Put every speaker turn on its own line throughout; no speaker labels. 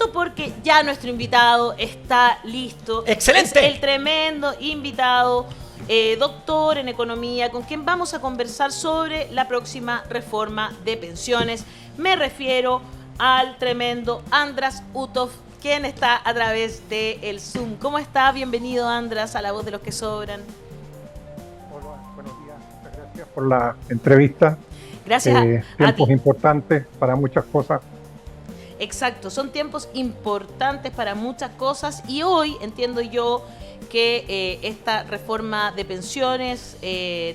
contento porque ya nuestro invitado está listo.
¡Excelente!
Es el tremendo invitado, doctor en economía, con quien vamos a conversar sobre la próxima reforma de pensiones. Me refiero al tremendo András Uthoff, quien está a través del Zoom. ¿Cómo está? Bienvenido, András, a La Voz de los que Sobran.
Hola, buenos días. Muchas gracias por la entrevista.
Gracias a ti.
Tiempos importantes para muchas cosas.
Exacto, son tiempos importantes para muchas cosas y hoy entiendo yo que esta reforma de pensiones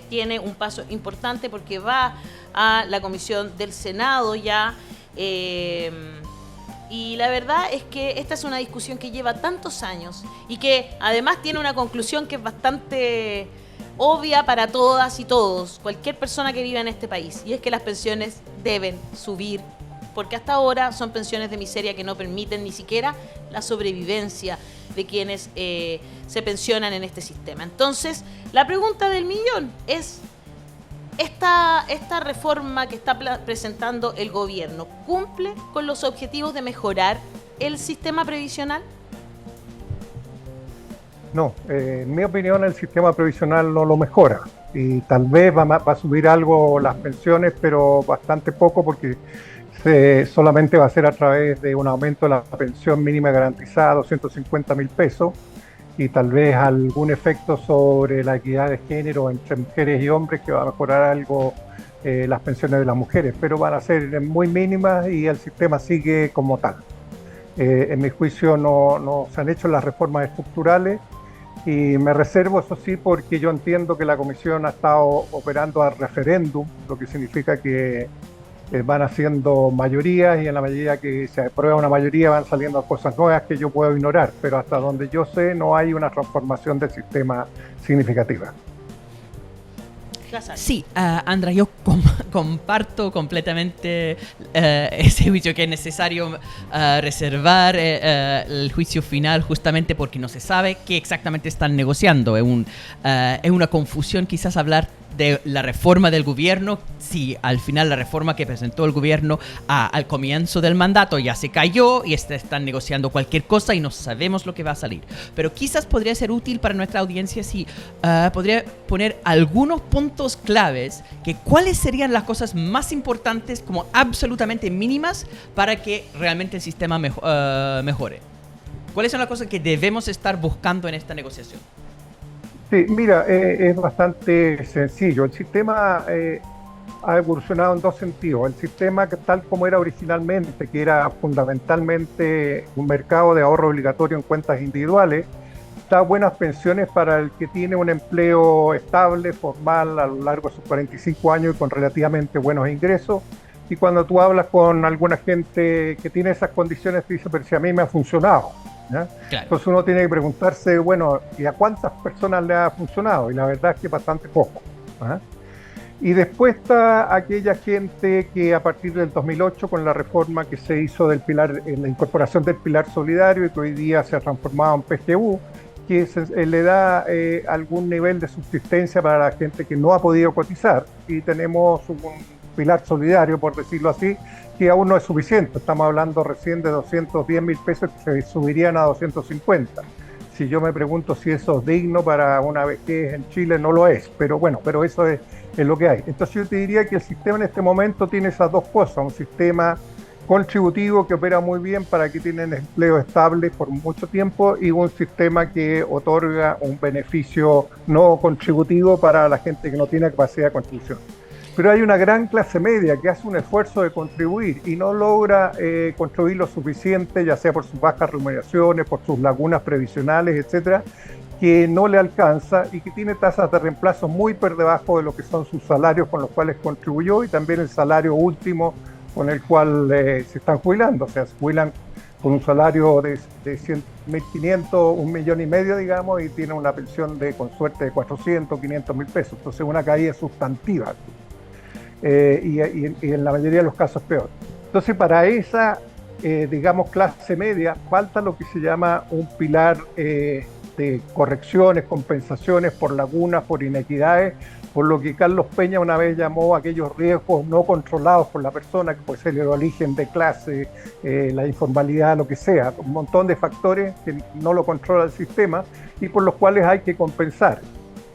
tiene un paso importante porque va a la comisión del Senado ya. Y la verdad es que esta es una discusión que lleva tantos años y que además tiene una conclusión que es bastante obvia para todas y todos, cualquier persona que viva en este país, y es que las pensiones deben subir, porque hasta ahora son pensiones de miseria que no permiten ni siquiera la sobrevivencia de quienes se pensionan en este sistema. Entonces, la pregunta del millón es: ¿Esta reforma que está presentando el gobierno cumple con los objetivos de mejorar el sistema previsional?
No, en mi opinión el sistema previsional no lo mejora y tal vez va a subir algo las pensiones, pero bastante poco porque solamente va a ser a través de un aumento de la pensión mínima garantizada a 250.000 pesos y tal vez algún efecto sobre la equidad de género entre mujeres y hombres que va a mejorar algo las pensiones de las mujeres, pero van a ser muy mínimas y el sistema sigue como tal. En mi juicio no se han hecho las reformas estructurales y me reservo, eso sí, porque yo entiendo que la Comisión ha estado operando a referéndum, lo que significa que van haciendo mayorías y en la medida que se aprueba una mayoría van saliendo cosas nuevas que yo puedo ignorar, pero hasta donde yo sé no hay una transformación del sistema significativa.
Sí, Andra, yo comparto completamente ese juicio que es necesario reservar el juicio final justamente porque no se sabe qué exactamente están negociando. Es una confusión quizás hablar de la reforma del gobierno, si al final la reforma que presentó el gobierno al comienzo del mandato ya se cayó y están negociando cualquier cosa y no sabemos lo que va a salir. Pero quizás podría ser útil para nuestra audiencia si podría poner algunos puntos claves, que cuáles serían las cosas más importantes como absolutamente mínimas para que realmente el sistema mejore. ¿Cuáles son las cosas que debemos estar buscando en esta negociación?
Sí, mira, es bastante sencillo. El sistema ha evolucionado en dos sentidos. El sistema que tal como era originalmente, que era fundamentalmente un mercado de ahorro obligatorio en cuentas individuales, da buenas pensiones para el que tiene un empleo estable, formal, a lo largo de sus 45 años y con relativamente buenos ingresos. Y cuando tú hablas con alguna gente que tiene esas condiciones, te dice, pero si a mí me ha funcionado. Claro. Entonces uno tiene que preguntarse, bueno, ¿y a cuántas personas le ha funcionado? Y la verdad es que bastante poco. Y después está aquella gente que a partir del 2008, con la reforma que se hizo del pilar, en la incorporación del pilar solidario y que hoy día se ha transformado en PGU, que le da algún nivel de subsistencia para la gente que no ha podido cotizar, y tenemos un pilar solidario, por decirlo así, que aún no es suficiente. Estamos hablando recién de 210.000 pesos que se subirían a 250. Si yo me pregunto si eso es digno para una vejez en Chile, no lo es, pero bueno, pero eso es lo que hay. Entonces yo te diría que el sistema en este momento tiene esas dos cosas: un sistema contributivo que opera muy bien para que tienen empleo estable por mucho tiempo y un sistema que otorga un beneficio no contributivo para la gente que no tiene capacidad de contribución. Pero hay una gran clase media que hace un esfuerzo de contribuir y no logra contribuir lo suficiente, ya sea por sus bajas remuneraciones, por sus lagunas previsionales, etcétera, que no le alcanza y que tiene tasas de reemplazo muy por debajo de lo que son sus salarios con los cuales contribuyó y también el salario último con el cual se están jubilando. O sea, se jubilan con un salario de 100.500, 1,5 millones, digamos, y tiene una pensión con suerte de 400, 500.000 pesos. Entonces una caída sustantiva. Y en la mayoría de los casos peor. Entonces para esa, digamos, clase media falta lo que se llama un pilar de correcciones, compensaciones por lagunas, por inequidades, por lo que Carlos Peña una vez llamó a aquellos riesgos no controlados por la persona, que puede ser el origen de clase, la informalidad, lo que sea, un montón de factores que no lo controla el sistema y por los cuales hay que compensar.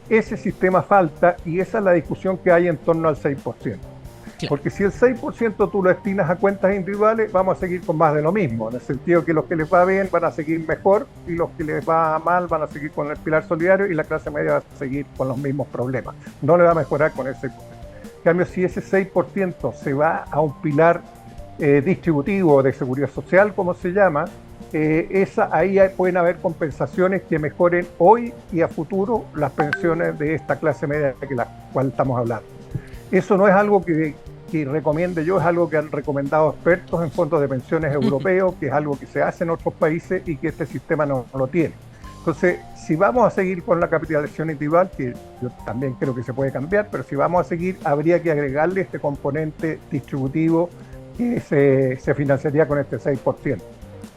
Ese sistema falta y esa es la discusión que hay en torno al 6%. Porque si el 6% tú lo destinas a cuentas individuales, vamos a seguir con más de lo mismo, en el sentido que los que les va bien van a seguir mejor y los que les va mal van a seguir con el pilar solidario y la clase media va a seguir con los mismos problemas. No le va a mejorar con ese 6%. En cambio, si ese 6% se va a un pilar distributivo de seguridad social, como se llama, ahí pueden haber compensaciones que mejoren hoy y a futuro las pensiones de esta clase media de la cual estamos hablando. Eso no es algo que recomiende yo, es algo que han recomendado expertos en fondos de pensiones europeos, que es algo que se hace en otros países y que este sistema no lo tiene. Entonces, si vamos a seguir con la capitalización individual, que yo también creo que se puede cambiar, pero si vamos a seguir, habría que agregarle este componente distributivo que se financiaría con este 6%.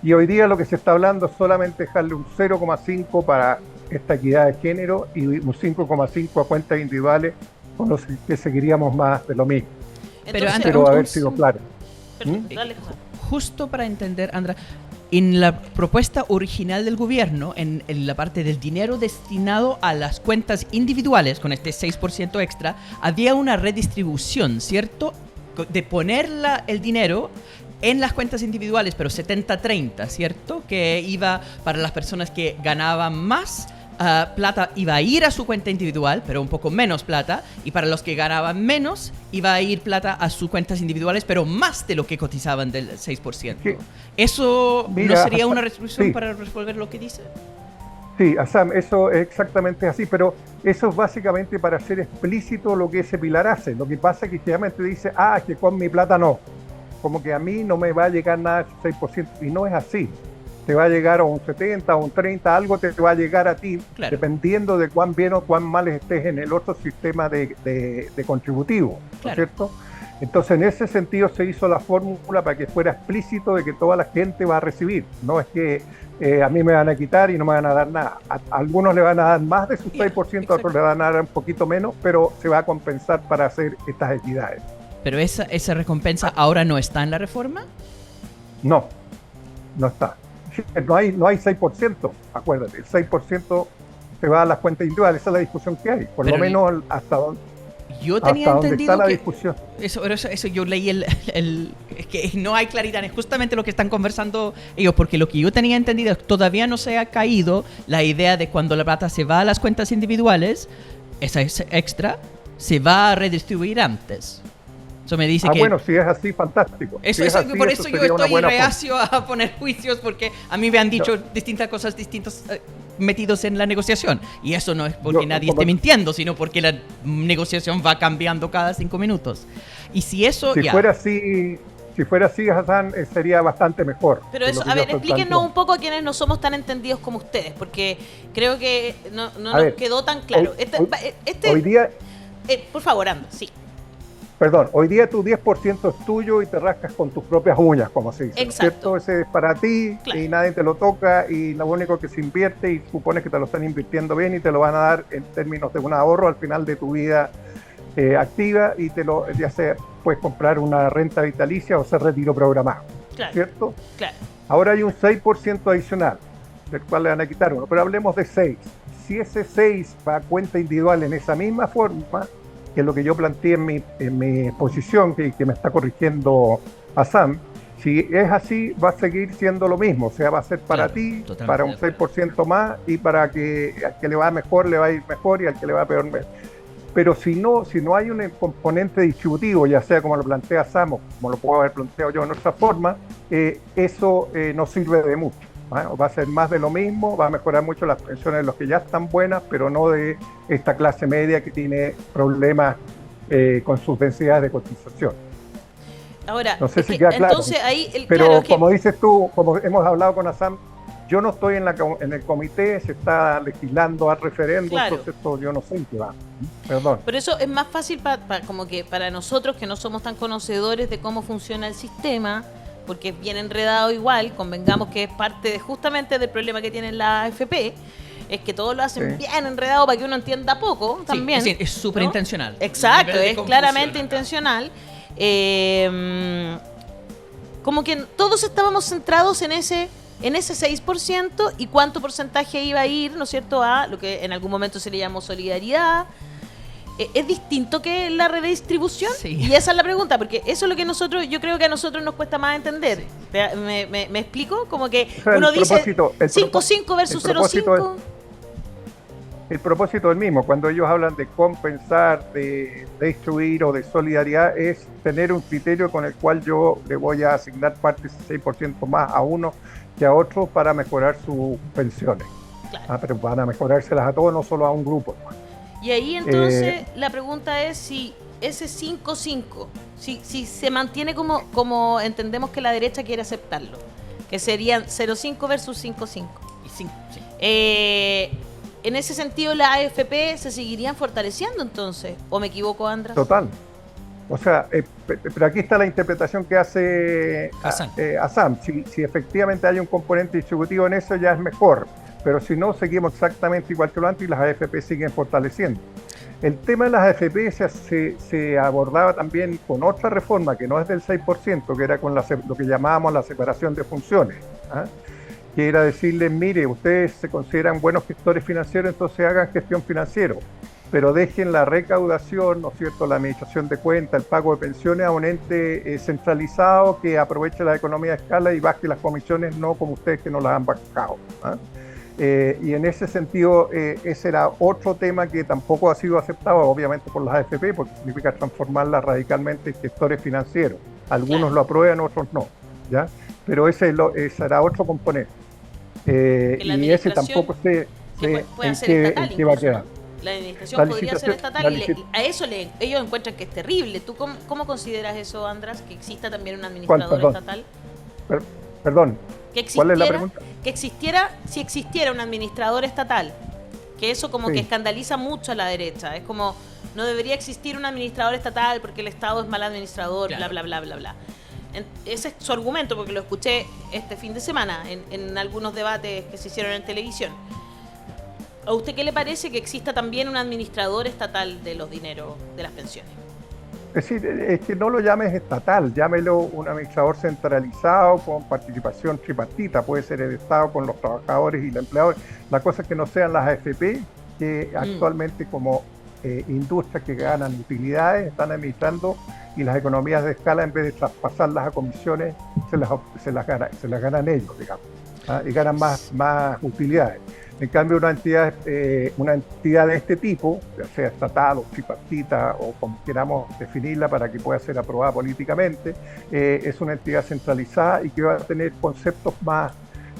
Y hoy día lo que se está hablando es solamente dejarle un 0,5 para esta equidad de género y un 5,5 a cuentas individuales, con los que seguiríamos más de lo mismo.
Pero
espero haber sido claro.
Dale,
justo para entender, Andra, en la propuesta original del gobierno, en la parte del dinero destinado a las cuentas individuales, con este 6% extra, había una redistribución, ¿cierto? De poner el dinero en las cuentas individuales, pero 70-30, ¿cierto? Que iba para las personas que ganaban más, plata iba a ir a su cuenta individual, pero un poco menos plata, y para los que ganaban menos, iba a ir plata a sus cuentas individuales, pero más de lo que cotizaban del 6%.
Sí.
¿Eso
Mira,
no sería una resolución
sí,
para resolver lo que dice?
Sí, Asam, eso es exactamente así, pero eso es básicamente para hacer explícito lo que ese pilar hace. Lo que pasa es que generalmente dice, que con mi plata no, como que a mí no me va a llegar nada del 6%, y no es así. Te va a llegar a un 70, a un 30, algo te va a llegar a ti, claro, dependiendo de cuán bien o cuán mal estés en el otro sistema de contributivo, claro, ¿no es cierto? Entonces, en ese sentido se hizo la fórmula para que fuera explícito de que toda la gente va a recibir. No es que a mí me van a quitar y no me van a dar nada. A algunos le van a dar más de su 6%, a otros le van a dar un poquito menos, pero se va a compensar para hacer estas equidades.
¿Pero esa recompensa ahora no está en la reforma?
No está. No hay 6%, acuérdate, el 6% se va a las cuentas individuales, esa es la discusión que hay, por lo menos hasta donde,
yo tenía entendido
está la
que
discusión.
Eso yo leí es que no hay claridad, es justamente lo que están conversando ellos, porque lo que yo tenía entendido es que todavía no se ha caído la idea de cuando la plata se va a las cuentas individuales, esa extra se va a redistribuir antes. Eso me dice que...
Bueno, si es así, fantástico.
Por eso yo estoy reacio a poner juicios, porque a mí me han dicho distintas cosas, distintos metidos en la negociación. Y eso no es porque nadie esté mintiendo, sino porque la negociación va cambiando cada 5 minutos. Y si eso...
Si fuera así, Hassan, sería bastante mejor.
Pero eso, a ver, explíquenos un poco a quienes no somos tan entendidos como ustedes, porque creo que no nos quedó tan claro.
Hoy día...
por favor, Ando, sí.
Perdón, hoy día tu 10% es tuyo y te rascas con tus propias uñas, como se dice.
Exacto.
¿Cierto? Ese es para ti, claro, y nadie te lo toca y lo único que se invierte y supones que te lo están invirtiendo bien y te lo van a dar en términos de un ahorro al final de tu vida activa y ya sea puedes comprar una renta vitalicia o hacer retiro programado. Claro. ¿Cierto?
Claro.
Ahora hay un 6% adicional, del cual le van a quitar uno, pero hablemos de 6. Si ese 6 va a cuenta individual en esa misma forma, que es lo que yo planteé en mi exposición, que me está corrigiendo Hassan, si es así, va a seguir siendo lo mismo, o sea, va a ser para ti, para un 6% más, y para que al que le va mejor, le va a ir mejor, y al que le va peor, mejor. Pero si no hay un componente distributivo, ya sea como lo plantea Hassan, o como lo puedo haber planteado yo en otra forma, eso no sirve de mucho. Va a ser más de lo mismo, va a mejorar mucho las pensiones de los que ya están buenas, pero no de esta clase media que tiene problemas con sus densidades de cotización.
Ahora,
no sé si queda claro.
Entonces ahí
pero como dices tú, como hemos hablado con Hassan, yo no estoy en el comité, se está legislando al referéndum, claro, entonces esto yo no sé en qué va. Perdón.
Pero eso es más fácil como que para nosotros que no somos tan conocedores de cómo funciona el sistema, porque es bien enredado igual, convengamos que es parte justamente del problema que tienen la AFP, es que todos lo hacen
Sí.
bien enredado para que uno entienda poco también.
Sí, es súper
¿no?
intencional.
Exacto,
Nivel de
es
confusión
claramente
acá.
intencional. Como que todos estábamos centrados en ese 6% y cuánto porcentaje iba a ir, ¿no es cierto?, a lo que en algún momento se le llamó solidaridad. ¿Es distinto que la redistribución?
Sí.
Y esa es la pregunta, porque eso es lo que yo creo que a nosotros nos cuesta más entender. ¿Me explico? Como que
O sea,
uno
el
dice
propósito- el
5-5 versus
el propósito
0-5.
El propósito es el mismo, cuando ellos hablan de compensar, de distribuir o de solidaridad, es tener un criterio con el cual yo le voy a asignar parte, ese 6% más a uno que a otro para mejorar sus pensiones.
Claro.
Pero van a mejorárselas a todos, no solo a un grupo.
Y ahí entonces la pregunta es si ese 5-5, si se mantiene como entendemos que la derecha quiere aceptarlo, que serían 0-5 versus 5-5.
Y sí.
En ese sentido, la AFP se seguirían fortaleciendo entonces, ¿o me equivoco, András?
Total. O sea, pero aquí está la interpretación que hace Hassan. Si efectivamente hay un componente distributivo en eso, ya es mejor. Pero si no, seguimos exactamente igual que lo antes y las AFP siguen fortaleciendo. El tema de las AFP se abordaba también con otra reforma que no es del 6%, que era con lo que llamábamos la separación de funciones. ¿Ah? Que era decirles, mire, ustedes se consideran buenos gestores financieros, entonces hagan gestión financiera, pero dejen la recaudación, ¿no es cierto?, la administración de cuentas, el pago de pensiones a un ente centralizado que aproveche la economía de escala y baje las comisiones, no como ustedes que no las han bajado. ¿Ah? Y en ese sentido, ese era otro tema que tampoco ha sido aceptado, obviamente, por las AFP, porque significa transformarlas radicalmente en gestores financieros. Algunos
Claro.
lo aprueban, otros no, ¿ya? Pero ese era otro componente.
la
Y ese
administración
tampoco sé
puede
en
ser
qué,
estatal
en qué va a
incluso,
quedar.
¿no? La administración
La
podría ser
licitación-
estatal
la
y
licit-
a eso ellos encuentran que es terrible. ¿Tú cómo consideras eso, András? Que exista también un administrador
Perdón.
estatal.
Perdón,
Que
¿cuál es la
existiera,
pregunta?
si existiera un administrador estatal, que eso como
Sí.
que escandaliza mucho a la derecha. Es como, no debería existir un administrador estatal porque el Estado es mal administrador,
Claro.
bla, bla, bla, bla, bla. Ese es su argumento, porque lo escuché este fin de semana en algunos debates que se hicieron en televisión. ¿A usted qué le parece que exista también un administrador estatal de los dineros de las pensiones?
Es decir, es que no lo llames estatal, llámelo un administrador centralizado con participación tripartita, puede ser el Estado con los trabajadores y los empleadores. La cosa es que no sean las AFP, que actualmente como industrias que ganan utilidades están administrando y las economías de escala, en vez de traspasarlas a comisiones, se las ganan ellos, digamos, ¿ah? Y ganan más utilidades. En cambio, una entidad de este tipo, ya sea estatal o tripartita o como queramos definirla para que pueda ser aprobada políticamente, es una entidad centralizada y que va a tener conceptos más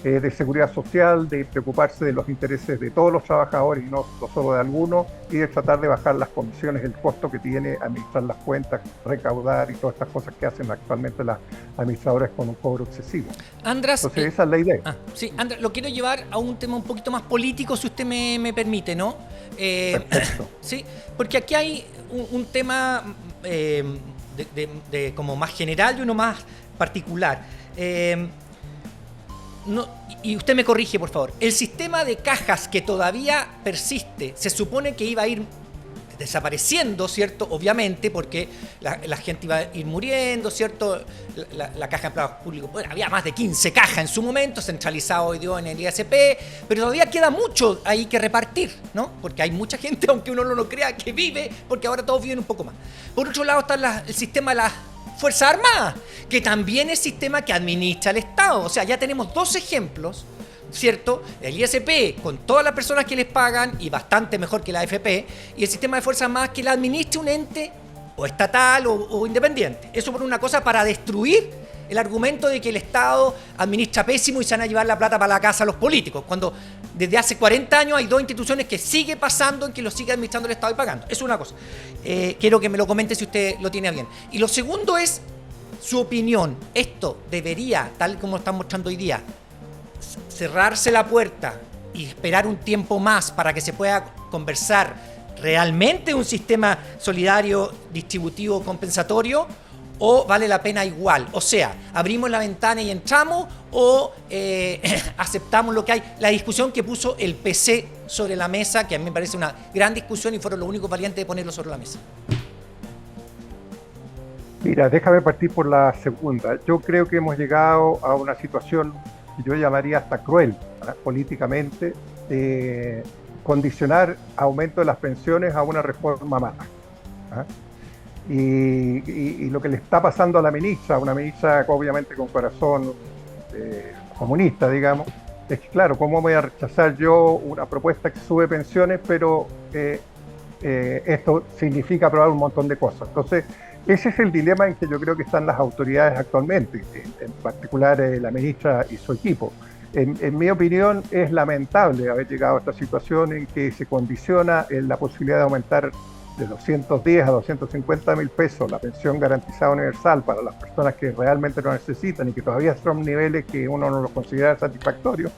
de seguridad social, de preocuparse de los intereses de todos los trabajadores y no solo de algunos, y de tratar de bajar las comisiones, el costo que tiene administrar las cuentas, recaudar y todas estas cosas que hacen actualmente las administradoras con un cobro excesivo.
András,
Entonces esa es la idea.
sí, András, lo quiero llevar a un tema un poquito más político, si usted me permite, ¿no?
Perfecto.
Sí, porque aquí hay un tema de como más general y uno más particular. Y usted me corrige, por favor. El sistema de cajas que todavía persiste, se supone que iba a ir desapareciendo, ¿cierto? Obviamente, porque la gente iba a ir muriendo, ¿cierto? La caja de empleados públicos, bueno, había más de 15 cajas en su momento, centralizado hoy día en el ISP, pero todavía queda mucho ahí que repartir, ¿no? Porque hay mucha gente, aunque uno no lo crea, que vive, porque ahora todos viven un poco más. Por otro lado está el sistema de las Fuerzas Armadas, que también es sistema que administra el Estado. O sea, ya tenemos dos ejemplos, ¿cierto? El ISP, con todas las personas que les pagan, y bastante mejor que la AFP, y el sistema de Fuerzas Armadas que la administra un ente o estatal o independiente. Eso por una cosa, para destruir el argumento de que el Estado administra pésimo y se van a llevar la plata para la casa a los políticos, cuando desde hace 40 años hay dos instituciones que sigue pasando en que lo sigue administrando el Estado y pagando. Eso es una cosa. Quiero que me lo comente si usted lo tiene bien. Y lo segundo es su opinión. Esto debería, tal como están mostrando hoy día, cerrarse la puerta y esperar un tiempo más para que se pueda conversar realmente un sistema solidario, distributivo, compensatorio, o vale la pena igual? O sea, ¿abrimos la ventana y entramos o aceptamos lo que hay? La discusión que puso el PC sobre la mesa, que a mí me parece una gran discusión y fueron los únicos valientes de ponerlo sobre la mesa.
Mira, déjame partir por la segunda. Yo creo que hemos llegado a una situación que yo llamaría hasta cruel, políticamente, de condicionar aumento de las pensiones a una reforma más. Y lo que le está pasando a la ministra, una ministra obviamente con corazón comunista, digamos, es que claro, ¿cómo voy a rechazar yo una propuesta que sube pensiones, pero esto significa aprobar un montón de cosas? Entonces, ese es el dilema en que yo creo que están las autoridades actualmente, en particular la ministra y su equipo. En mi opinión, es lamentable haber llegado a esta situación en que se condiciona la posibilidad de aumentar de 210 a 250 mil pesos la pensión garantizada universal para las personas que realmente lo necesitan y que todavía son niveles que uno no los considera satisfactorios,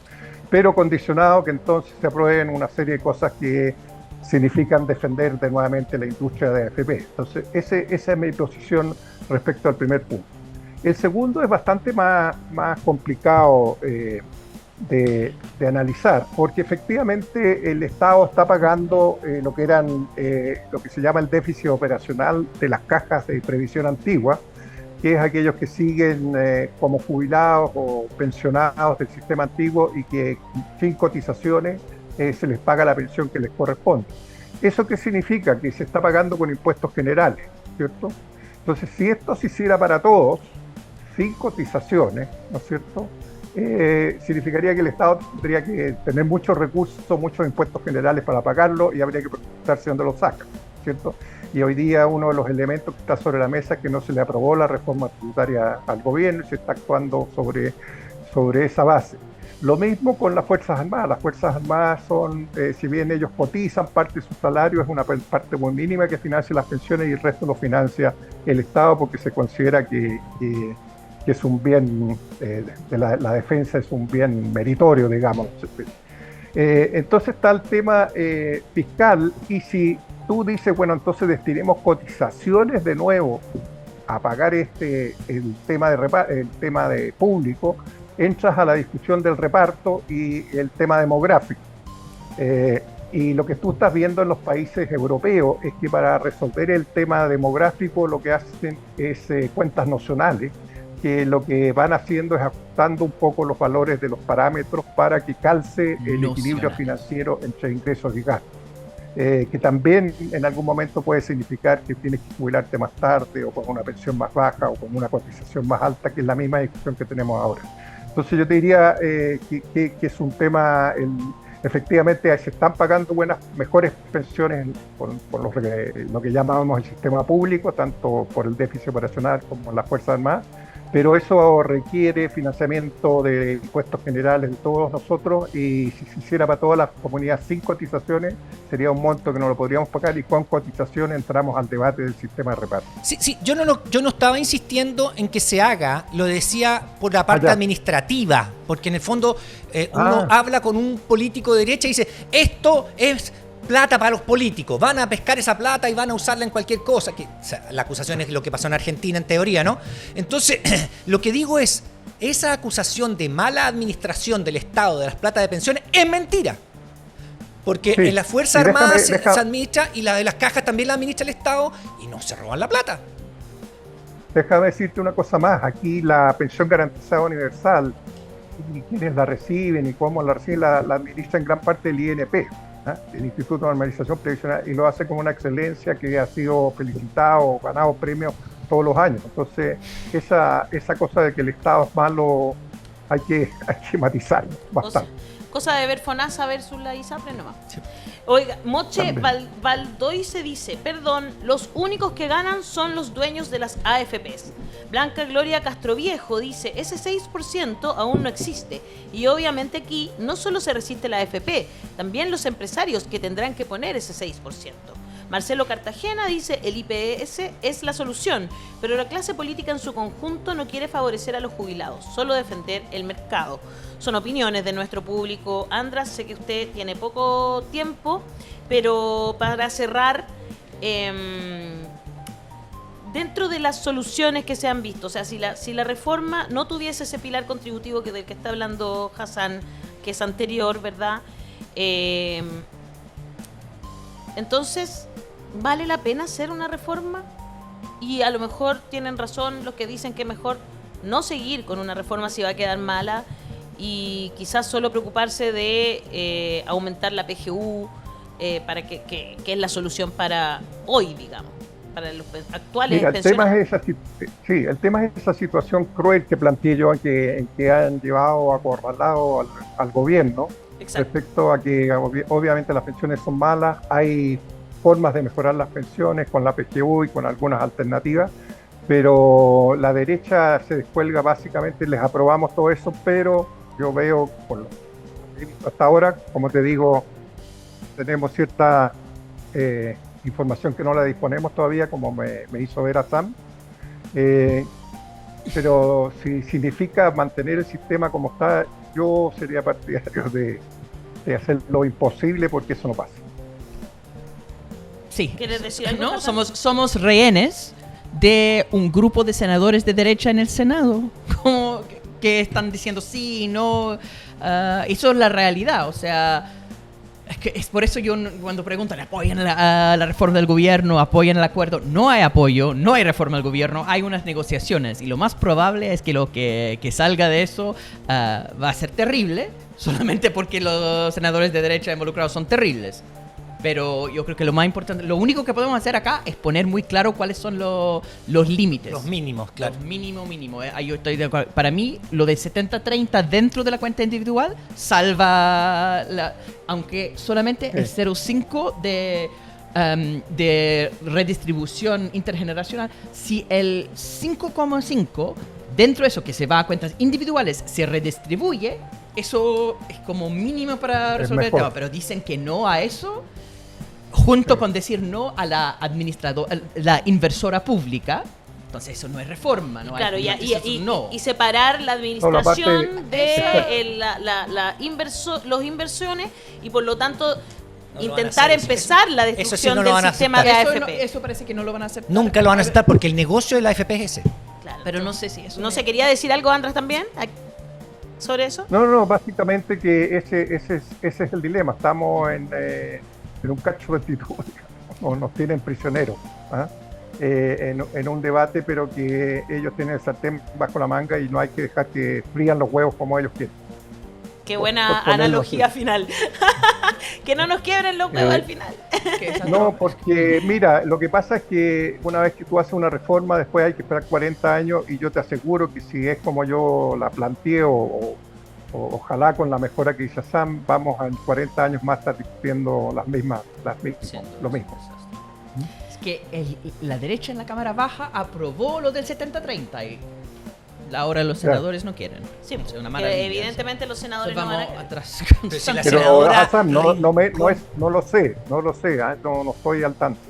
pero condicionado que entonces se aprueben una serie de cosas que significan defender de nuevamente la industria de AFP. Entonces, esa es mi posición respecto al primer punto. El segundo es bastante más complicado de analizar, porque efectivamente el Estado está pagando lo que se llama el déficit operacional de las cajas de previsión antigua, que es aquellos que siguen como jubilados o pensionados del sistema antiguo y que sin cotizaciones se les paga la pensión que les corresponde. ¿Eso qué significa? Que se está pagando con impuestos generales, ¿cierto? Entonces, si esto se hiciera para todos, sin cotizaciones, ¿no es cierto?, significaría que el Estado tendría que tener muchos recursos, muchos impuestos generales para pagarlo y habría que preguntarse dónde los saca, ¿cierto? Y hoy día uno de los elementos que está sobre la mesa es que no se le aprobó la reforma tributaria al gobierno y se está actuando sobre esa base. Lo mismo con las Fuerzas Armadas. Las Fuerzas Armadas son, si bien ellos cotizan parte de su salario, es una parte muy mínima que financia las pensiones y el resto lo financia el Estado porque se considera que es un bien, la defensa es un bien meritorio, digamos. Entonces está el tema fiscal y si tú dices, bueno, entonces destinemos cotizaciones de nuevo a pagar el tema de público, entras a la discusión del reparto y el tema demográfico. Y lo que tú estás viendo en los países europeos es que para resolver el tema demográfico lo que hacen es cuentas nocionales, que lo que van haciendo es ajustando un poco los valores de los parámetros para que calce el equilibrio financiero entre ingresos y gastos. Que también en algún momento puede significar que tienes que jubilarte más tarde o con una pensión más baja o con una cotización más alta, que es la misma discusión que tenemos ahora. Entonces yo te diría que es un tema, efectivamente se están pagando mejores pensiones por lo que llamamos el sistema público, tanto por el déficit operacional como las Fuerzas Armadas, pero eso requiere financiamiento de impuestos generales de todos nosotros y si se hiciera para todas las comunidades sin cotizaciones sería un monto que no lo podríamos pagar y con cotizaciones entramos al debate del sistema de reparto.
Sí, yo no estaba insistiendo en que se haga, lo decía por la parte administrativa, porque en el fondo uno habla con un político de derecha y dice, esto es plata para los políticos, van a pescar esa plata y van a usarla en cualquier cosa, la acusación es lo que pasó en Argentina en teoría, ¿no? Entonces, lo que digo es, esa acusación de mala administración del Estado de las platas de pensiones es mentira, porque en las Fuerzas Armadas se administra y la de las cajas también la administra el Estado y no se roban la plata.
Déjame decirte una cosa más, aquí la pensión garantizada universal, y quienes la reciben y cómo la reciben, la administra en gran parte el INP, el Instituto de Normalización Previsional, y lo hace con una excelencia que ha sido felicitado, ganado premios todos los años. Entonces, esa cosa de que el Estado es malo hay que matizarlo bastante.
Cosa de ver FONASA versus la ISAPRE nomás. Sí. Oiga, Moche Valdoy se dice, perdón, los únicos que ganan son los dueños de las AFPs. Blanca Gloria Castroviejo dice, ese 6% aún no existe. Y obviamente aquí no solo se resiste la AFP, también los empresarios que tendrán que poner ese 6%. Marcelo Cartagena dice, el IPS es la solución, pero la clase política en su conjunto no quiere favorecer a los jubilados, solo defender el mercado. Son opiniones de nuestro público. András, sé que usted tiene poco tiempo, pero para cerrar, dentro de las soluciones que se han visto, o sea, si la reforma no tuviese ese pilar contributivo del que está hablando Hassan, que es anterior, ¿verdad? Entonces, ¿vale la pena hacer una reforma? Y a lo mejor tienen razón los que dicen que mejor no seguir con una reforma si va a quedar mala y quizás solo preocuparse de aumentar la PGU, para que es la solución para hoy, digamos, para los actuales
Mira,
pensionados.
el tema es esa situación cruel que planteé yo en que han llevado acorralado al gobierno.
Exacto.
Respecto a que obviamente las pensiones son malas, hay formas de mejorar las pensiones con la PGU y con algunas alternativas, pero la derecha se descuelga básicamente, les aprobamos todo eso, pero yo veo, por lo que he visto hasta ahora, como te digo, tenemos cierta información que no la disponemos todavía, como me hizo ver a Sam, pero si significa mantener el sistema como está, yo sería partidario de hacer lo imposible porque eso no pasa.
Sí.
¿Quieres decir algo,
No,
Hassan?
somos rehenes de un grupo de senadores de derecha en el Senado, como que están diciendo sí, no. Eso es la realidad, o sea, es por eso yo cuando preguntan, ¿apoyan la reforma del gobierno? ¿Apoyan el acuerdo? No hay apoyo, no hay reforma del gobierno, hay unas negociaciones y lo más probable es que lo que salga de eso va a ser terrible, solamente porque los senadores de derecha involucrados son terribles. Pero yo creo que lo más importante, lo único que podemos hacer acá es poner muy claro cuáles son los límites.
Los mínimos, claro.
Los mínimo. Ahí yo estoy de acuerdo. Para mí, lo de 70-30 dentro de la cuenta individual salva, aunque solamente el 0,5 de redistribución intergeneracional, si el 5,5 dentro de eso que se va a cuentas individuales se redistribuye, eso es como mínimo para resolver el tema. Pero dicen que no a eso, junto con decir no a la inversora pública. Entonces eso no es reforma, ¿no?
Claro,
eso es un no.
y separar la administración
No,
de los inversiones y por lo tanto
No lo van a
intentar
hacer,
empezar la
eso sí
destrucción
no lo
del
van a
sistema de
aceptar.
AFP.
Eso parece que no lo van a aceptar.
Nunca lo van a aceptar porque el negocio de la AFP es ese.
Claro,
Pero no
entonces,
sé si eso...
¿no se quería decir algo, Andrés, también sobre eso?
No, básicamente que ese es el dilema. Estamos en un cacho 22, nos tienen prisioneros, en un debate, pero que ellos tienen el sartén bajo la manga y no hay que dejar que frían los huevos como ellos quieren.
Qué buena
por ponerlo
analogía
así.
final. Que no nos quiebren los huevos al final.
No, porque mira, lo que pasa es que una vez que tú haces una reforma, después hay que esperar 40 años y yo te aseguro que si es como yo la planteé o ojalá con la mejora que hizo Sam, vamos en 40 años más estar discutiendo lo mismo.
Es que la derecha en la Cámara Baja aprobó lo del 70-30 y ahora los senadores no quieren.
Sí,
Es una
que
maravilla.
evidentemente los senadores
Entonces
no
vamos
van a...
atrás.
Pero si la
Pero
senadora
Hassan, no lo sé, no estoy al tanto.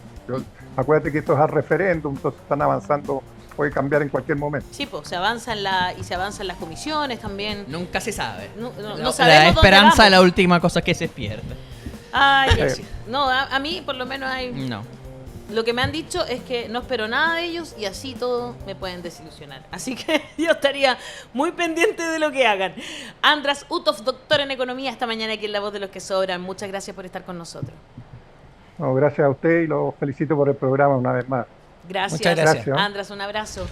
Acuérdate que esto es al referéndum, entonces están avanzando, puede cambiar en cualquier momento.
Sí, pues se avanza en las comisiones también.
Nunca se sabe.
No
La
sabemos
esperanza
dónde
es la
vamos.
última cosa que se pierde.
Ay, no, a mí por lo menos hay...
No.
Lo que me han dicho es que no espero nada de ellos y así todo me pueden desilusionar. Así que yo estaría muy pendiente de lo que hagan. András Utov, doctor en economía, esta mañana aquí en La Voz de los que Sobran. Muchas gracias por estar con nosotros.
No, gracias a usted y lo felicito por el programa una vez más.
Gracias.
Muchas gracias.
András, un abrazo.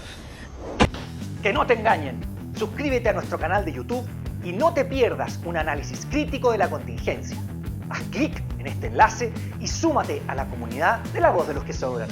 Que no te engañen. Suscríbete a nuestro canal de YouTube y no te pierdas un análisis crítico de la contingencia. Haz clic en este enlace y súmate a la comunidad de La Voz de los que Sobran.